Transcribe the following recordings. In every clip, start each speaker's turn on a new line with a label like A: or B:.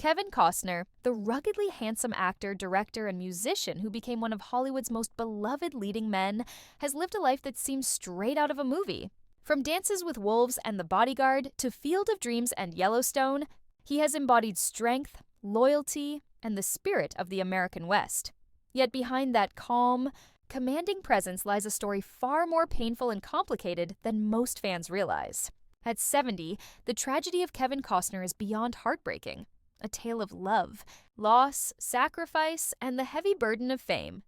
A: Kevin Costner, the ruggedly handsome actor, director, and musician who became one of Hollywood's most beloved leading men, has lived a life that seems straight out of a movie. From Dances with Wolves and The Bodyguard to Field of Dreams and Yellowstone, he has embodied strength, loyalty, and the spirit of the American West. Yet behind that calm, commanding presence lies a story far more painful and complicated than most fans realize. At 70, the tragedy of Kevin Costner is beyond heartbreaking. A tale of love, loss, sacrifice, and the heavy burden of fame.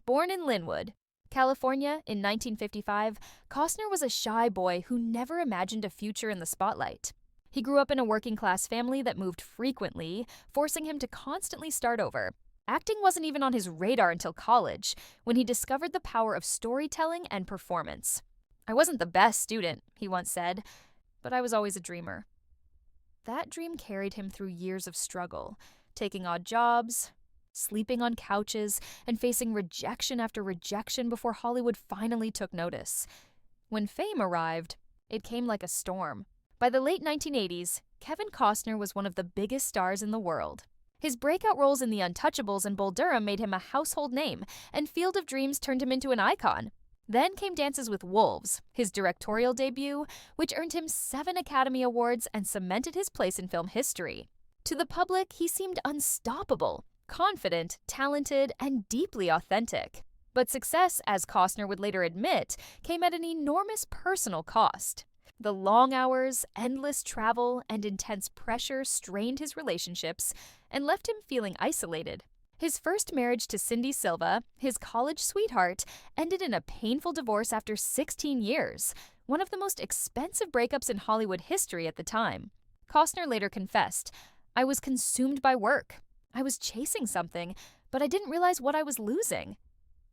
A: Born in Linwood, California in 1955, Costner was a shy boy who never imagined a future in the spotlight. He grew up in a working-class family that moved frequently, forcing him to constantly start over. Acting wasn't even on his radar until college, when he discovered the power of storytelling and performance. "I wasn't the best student," he once said, "but I was always a dreamer." That dream carried him through years of struggle, taking odd jobs, sleeping on couches, and facing rejection after rejection before Hollywood finally took notice. When fame arrived, it came like a storm. By the late 1980s, Kevin Costner was one of the biggest stars in the world. His breakout roles in The Untouchables and Bull Durham made him a household name, and Field of Dreams turned him into an icon. Then came Dances with Wolves, his directorial debut, which earned him 7 Academy Awards and cemented his place in film history. To the public, he seemed unstoppable, confident, talented, and deeply authentic. But success, as Costner would later admit, came at an enormous personal cost. The long hours, endless travel, and intense pressure strained his relationships and left him feeling isolated. His first marriage to Cindy Silva, his college sweetheart, ended in a painful divorce after 16 years, one of the most expensive breakups in Hollywood history at the time. Costner later confessed, "I was consumed by work. I was chasing something, but I didn't realize what I was losing."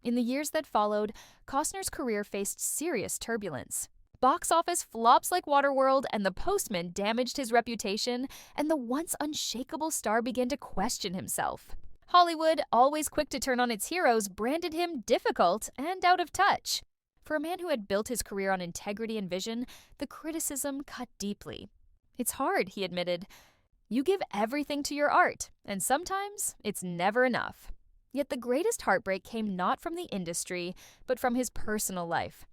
A: In the years that followed, Costner's career faced serious turbulence. Box office flops like Waterworld and The Postman damaged his reputation, and the once unshakable star began to question himself. Hollywood, always quick to turn on its heroes, branded him difficult and out of touch. For a man who had built his career on integrity and vision, the criticism cut deeply. "It's hard," he admitted. "You give everything to your art, and sometimes it's never enough." Yet the greatest heartbreak came not from the industry, but from his personal life.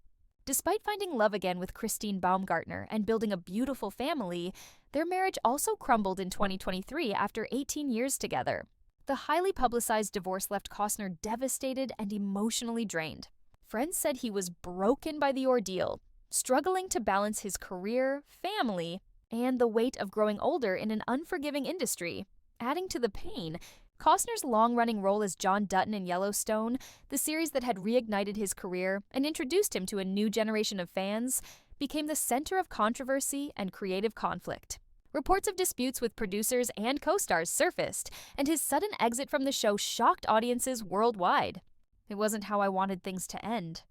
A: Despite finding love again with Christine Baumgartner and building a beautiful family, their marriage also crumbled in 2023 after 18 years together. The highly publicized divorce left Costner devastated and emotionally drained. Friends said he was broken by the ordeal, struggling to balance his career, family, and the weight of growing older in an unforgiving industry. Adding to the pain, Costner's long-running role as John Dutton in Yellowstone, the series that had reignited his career and introduced him to a new generation of fans, became the center of controversy and creative conflict. Reports of disputes with producers and co-stars surfaced, and his sudden exit from the show shocked audiences worldwide. "It wasn't how I wanted things to end,"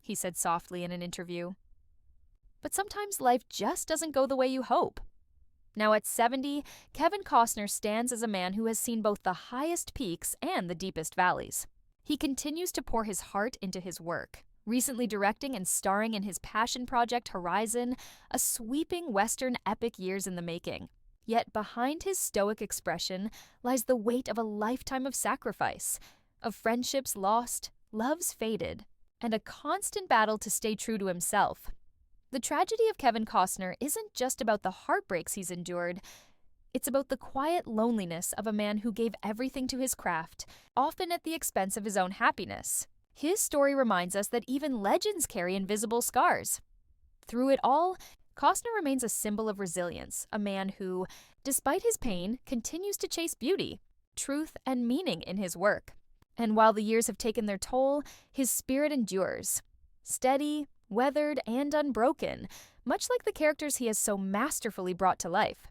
A: he said softly in an interview. But sometimes life just doesn't go the way you hope. Now at 70, Kevin Costner stands as a man who has seen both the highest peaks and the deepest valleys. He continues to pour his heart into his work, recently directing and starring in his passion project Horizon, a sweeping Western epic years in the making. Yet behind his stoic expression lies the weight of a lifetime of sacrifice, of friendships lost, loves faded, and a constant battle to stay true to himself. The tragedy of Kevin Costner isn't just about the heartbreaks he's endured. It's about the quiet loneliness of a man who gave everything to his craft, often at the expense of his own happiness. His story reminds us that even legends carry invisible scars. Through it all, Costner remains a symbol of resilience, a man who, despite his pain, continues to chase beauty, truth, and meaning in his work. And while the years have taken their toll, his spirit endures. Steady, weathered, and unbroken, much like the characters he has so masterfully brought to life.